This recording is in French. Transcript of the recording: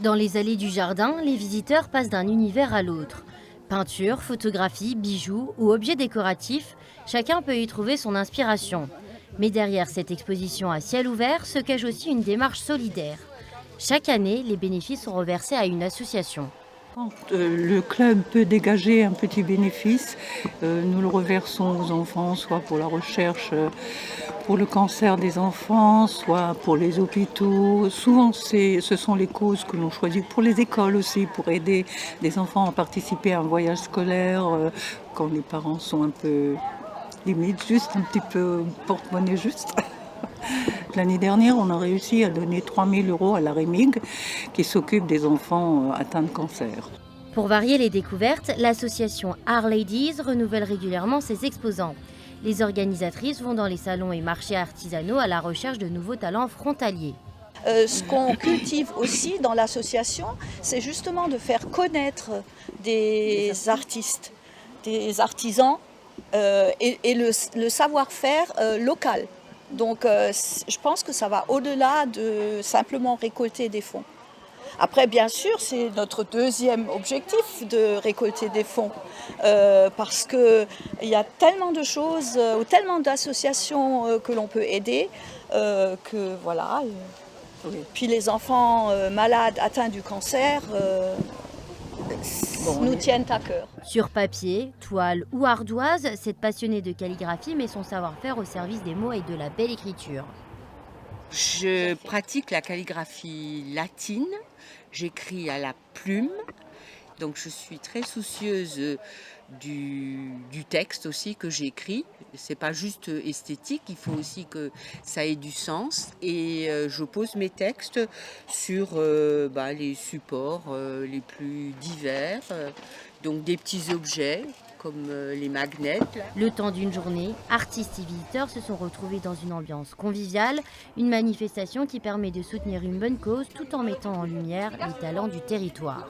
Dans les allées du jardin, les visiteurs passent d'un univers à l'autre. Peinture, photographie, bijoux ou objets décoratifs, chacun peut y trouver son inspiration. Mais derrière cette exposition à ciel ouvert se cache aussi une démarche solidaire. Chaque année, les bénéfices sont reversés à une association. Quand le club peut dégager un petit bénéfice, nous le reversons aux enfants, soit pour la recherche, pour le cancer des enfants, soit pour les hôpitaux. Souvent, ce sont les causes que l'on choisit pour les écoles aussi, pour aider les enfants à participer à un voyage scolaire, quand les parents sont un peu limite, juste un petit peu porte-monnaie juste. L'année dernière, on a réussi à donner 3 000 € à la REMIG qui s'occupe des enfants atteints de cancer. Pour varier les découvertes, l'association Art Ladies renouvelle régulièrement ses exposants. Les organisatrices vont dans les salons et marchés artisanaux à la recherche de nouveaux talents frontaliers. Ce qu'on cultive aussi dans l'association, c'est justement de faire connaître des artistes, des artisans et le savoir-faire local. Donc je pense que ça va au-delà de simplement récolter des fonds. Après, bien sûr, c'est notre deuxième objectif de récolter des fonds parce qu'il y a tellement de choses ou tellement d'associations que l'on peut aider que voilà. Puis les enfants malades atteints du cancer nous tiennent à cœur. Sur papier, toile ou ardoise, cette passionnée de calligraphie met son savoir-faire au service des mots et de la belle écriture. Je pratique la calligraphie latine, j'écris à la plume, donc je suis très soucieuse du texte aussi que j'écris. C'est pas juste esthétique, il faut aussi que ça ait du sens. Et je pose mes textes sur les supports les plus divers, donc des petits objets comme les magnets. Le temps d'une journée, artistes et visiteurs se sont retrouvés dans une ambiance conviviale, une manifestation qui permet de soutenir une bonne cause tout en mettant en lumière les talents du territoire.